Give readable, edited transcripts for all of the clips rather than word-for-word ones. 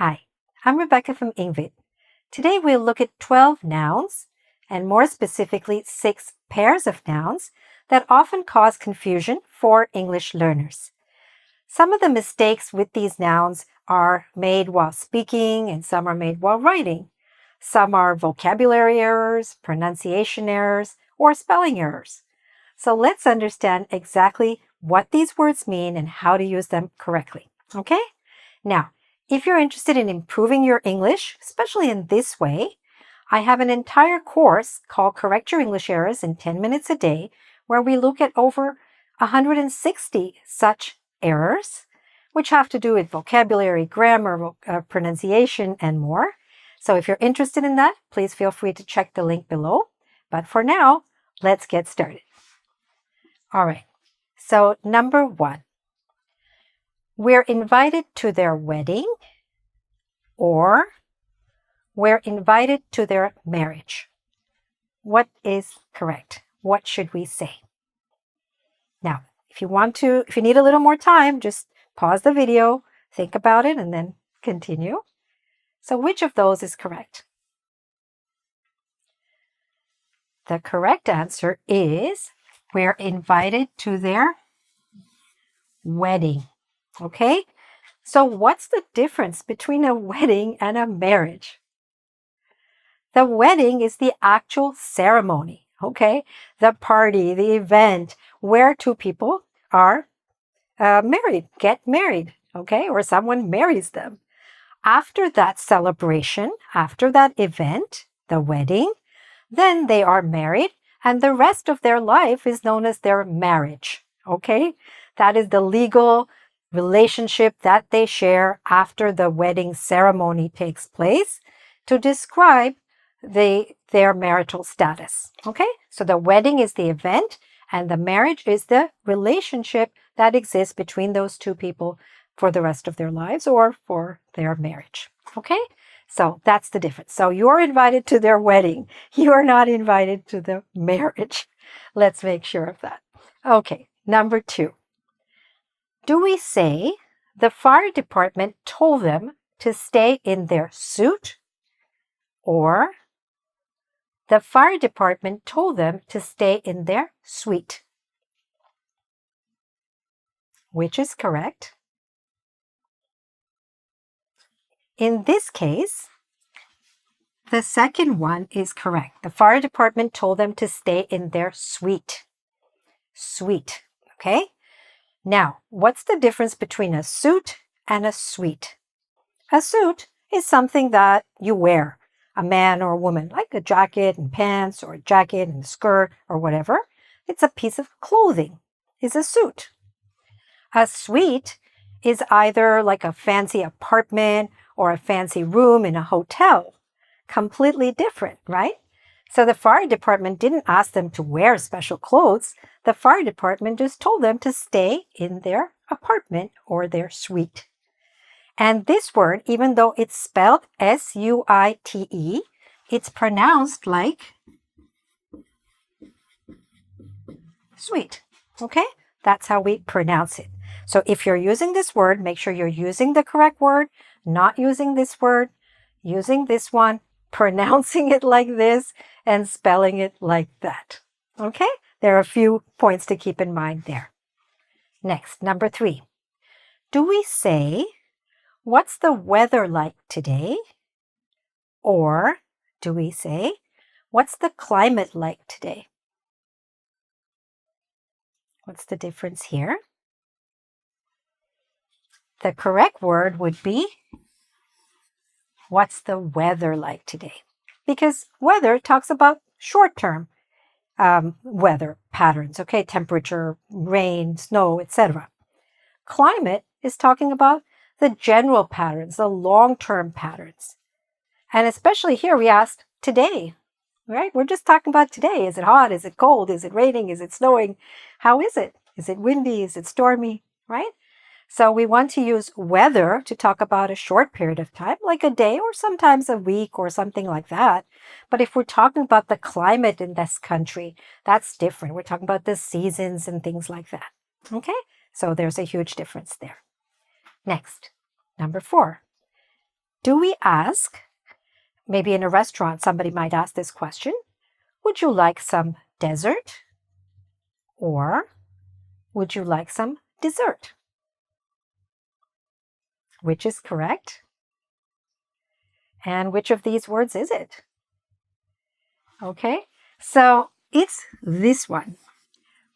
Hi, I'm Rebecca from engVid. Today we'll look at 12 nouns, and more specifically 6 pairs of nouns that often cause confusion for English learners. Some of the mistakes with these nouns are made while speaking and some are made while writing. Some are vocabulary errors, pronunciation errors, or spelling errors. So let's understand exactly what these words mean and how to use them correctly. Okay? Now, if you're interested in improving your English, especially in this way, I have an entire course called Correct Your English Errors in 10 Minutes a Day, where we look at over 160 such errors, which have to do with vocabulary, grammar, pronunciation, and more. So if you're interested in that, please feel free to check the link below. But for now, let's get started. All right, so number 1. We're invited to their wedding, or we're invited to their marriage. What is correct? What should we say? Now, if you need a little more time, just pause the video, think about it, and then continue. So which of those is correct? The correct answer is we're invited to their wedding. Okay? So what's the difference between a wedding and a marriage? The wedding is the actual ceremony, okay? The party, the event where two people are married, get married, okay? Or someone marries them. After that celebration, after that event, the wedding, then they are married and the rest of their life is known as their marriage, okay? That is the legal relationship that they share after the wedding ceremony takes place to describe their marital status. Okay, so the wedding is the event and the marriage is the relationship that exists between those two people for the rest of their lives or for their marriage. Okay, so that's the difference. So you're invited to their wedding. You are not invited to the marriage. Let's make sure of that. Okay, number 2. Do we say the fire department told them to stay in their suit, or the fire department told them to stay in their suite? Which is correct? In this case, the second one is correct. The fire department told them to stay in their suite. Suite, okay? Now, what's the difference between a suit and a suite? A suit is something that you wear, a man or a woman, like a jacket and pants or a jacket and a skirt or whatever. It's a piece of clothing, is a suit. A suite is either like a fancy apartment or a fancy room in a hotel. Completely different, right? So the fire department didn't ask them to wear special clothes. The fire department just told them to stay in their apartment or their suite. And this word, even though it's spelled S-U-I-T-E, it's pronounced like suite. Okay? That's how we pronounce it. So if you're using this word, make sure you're using the correct word, not using this word, using this one, pronouncing it like this, and spelling it like that. Okay? There are a few points to keep in mind there. Next, number 3. Do we say, what's the weather like today? Or do we say, what's the climate like today? What's the difference here? The correct word would be, what's the weather like today? Because weather talks about short-term weather patterns, okay? Temperature, rain, snow, etc. Climate is talking about the general patterns, the long-term patterns. And especially here we asked today, right? We're just talking about today. Is it hot? Is it cold? Is it raining? Is it snowing? How is it? Is it windy? Is it stormy? Right? So we want to use weather to talk about a short period of time, like a day or sometimes a week or something like that. But if we're talking about the climate in this country, that's different. We're talking about the seasons and things like that. Okay? So there's a huge difference there. Next, number 4. Do we ask, maybe in a restaurant, somebody might ask this question, would you like some dessert? Or would you like some dessert? Which is correct? And which of these words is it? Okay, so it's this one.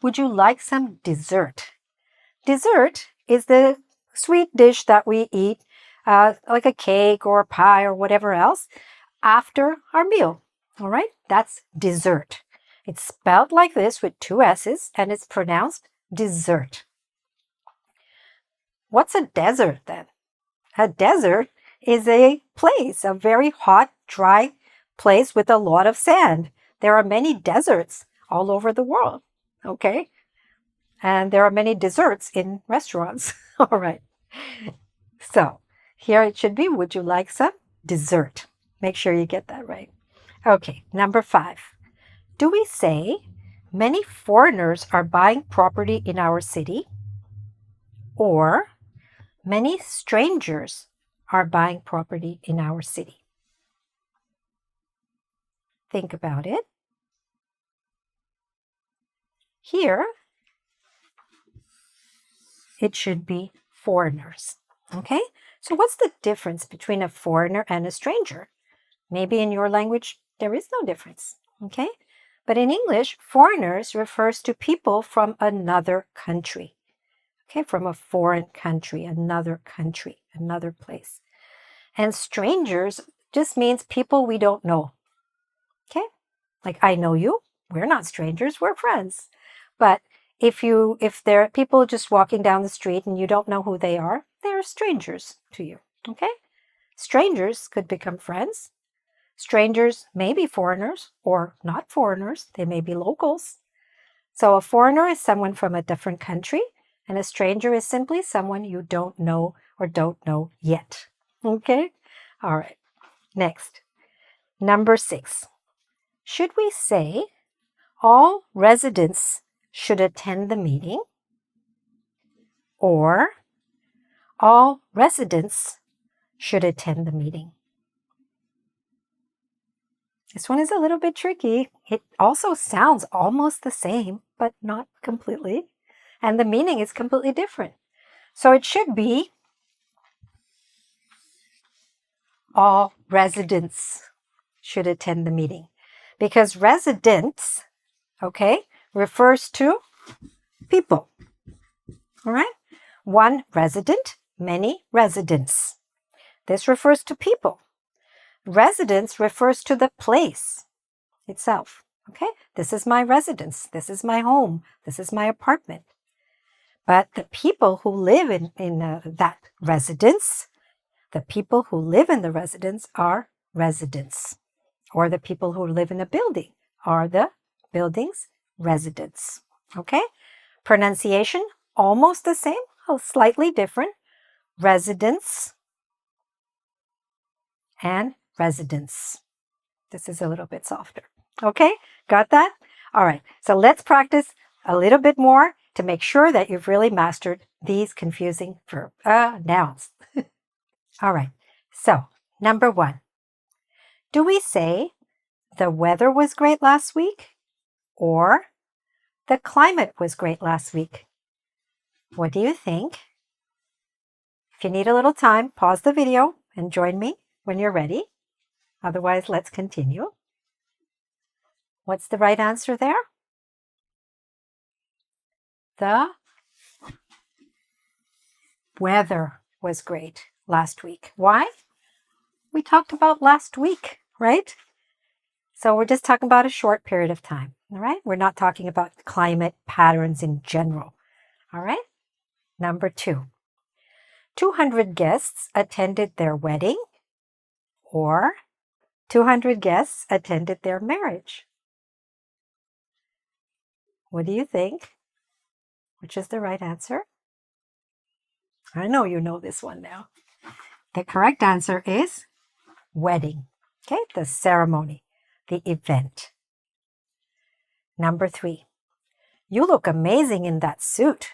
Would you like some dessert? Dessert is the sweet dish that we eat, like a cake or a pie or whatever else, after our meal. All right, that's dessert. It's spelled like this with two S's and it's pronounced dessert. What's a desert then? A desert is a place, a very hot, dry place with a lot of sand. There are many deserts all over the world, okay? And there are many desserts in restaurants. All right. So here it should be, would you like some dessert? Make sure you get that right. Okay, number 5. Do we say many foreigners are buying property in our city? Or many strangers are buying property in our city? Think about it. Here, it should be foreigners. Okay? So what's the difference between a foreigner and a stranger? Maybe in your language, there is no difference. Okay? But in English, foreigners refers to people from another country. Okay? From a foreign country, another place. And strangers just means people we don't know. Okay? Like I know you. We're not strangers. We're friends. But if there are people just walking down the street and you don't know who they are, they're strangers to you. Okay? Strangers could become friends. Strangers may be foreigners or not foreigners. They may be locals. So a foreigner is someone from a different country, and a stranger is simply someone you don't know or don't know yet. Okay? All right. Next. Number 6. Should we say all residents should attend the meeting? Or all residents should attend the meeting? This one is a little bit tricky. It also sounds almost the same, but not completely. And the meaning is completely different. So it should be all residents should attend the meeting. Because residents, okay, refers to people. All right? One resident, many residents. This refers to people. Residence refers to the place itself. Okay? This is my residence. This is my home. This is my apartment. But the people who live in that residence, the people who live in the residence are residents. Or the people who live in a building are the building's residents. Okay? Pronunciation, almost the same, slightly different. Residents and residence. This is a little bit softer. Okay, got that? All right, so let's practice a little bit more to make sure that you've really mastered these confusing nouns. All right, so number 1. Do we say the weather was great last week? Or the climate was great last week? What do you think? If you need a little time, pause the video and join me when you're ready. Otherwise, let's continue. What's the right answer there? The weather was great last week. Why? We talked about last week, right? So we're just talking about a short period of time, all right? We're not talking about climate patterns in general, all right? Number 2. 200 guests attended their wedding, or 200 guests attended their marriage. What do you think? Which is the right answer? I know you know this one now. The correct answer is wedding. Okay, the ceremony, the event. Number 3. You look amazing in that suit.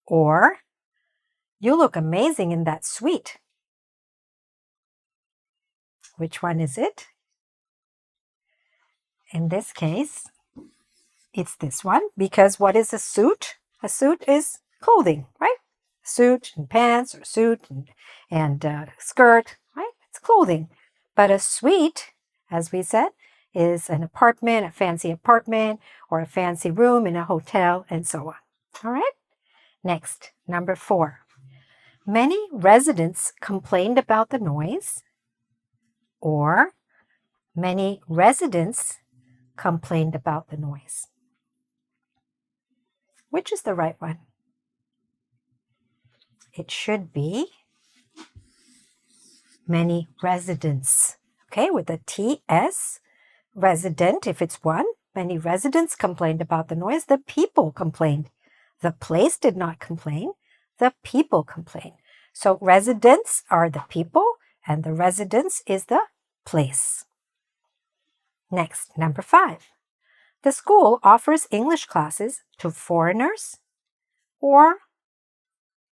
Or you look amazing in that suite. Which one is it? In this case, it's this one, because what is a suit? A suit is clothing, right? Suit and pants, or suit and skirt, right? It's clothing. But a suite, as we said, is an apartment, a fancy apartment, or a fancy room in a hotel, and so on. All right? Next, number 4. Many residents complained about the noise, or many residents complained about the noise. Which is the right one? It should be many residents. Okay, with a TS, resident, if it's one. Many residents complained about the noise. The people complained. The place did not complain. The people complained. So residents are the people, and the residence is the place. Next, number 5. The school offers English classes to foreigners or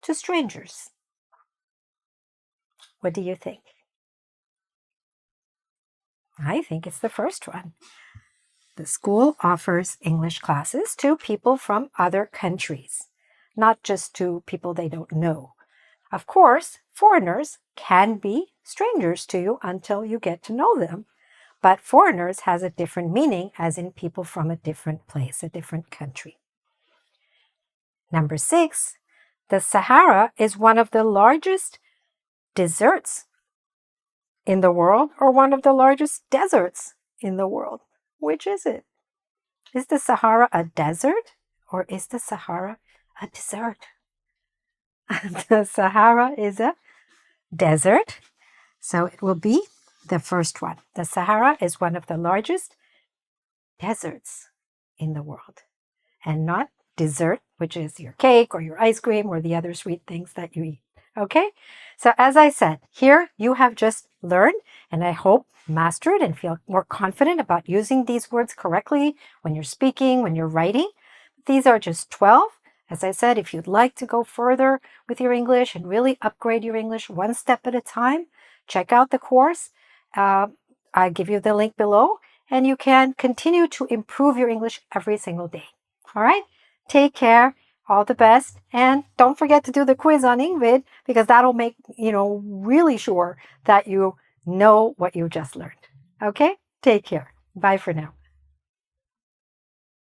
to strangers. What do you think? I think it's the first one. The school offers English classes to people from other countries, not just to people they don't know. Of course, foreigners can be strangers to you until you get to know them. But foreigners has a different meaning, as in people from a different place, a different country. Number 6, the Sahara is one of the largest deserts in the world, or one of the largest deserts in the world. Which is it? Is the Sahara a desert, or is the Sahara a desert? The Sahara is a desert, so it will be the first one. The Sahara is one of the largest deserts in the world, and not dessert, which is your cake or your ice cream or the other sweet things that you eat. Okay? So as I said, here you have just learned, and I hope mastered and feel more confident about using these words correctly when you're speaking, when you're writing. These are just 12. As I said, if you'd like to go further with your English and really upgrade your English one step at a time, check out the course. I give you the link below, and you can continue to improve your English every single day. All right? Take care. All the best. And don't forget to do the quiz on engVid, because that'll make, really sure that you know what you just learned. Okay? Take care. Bye for now.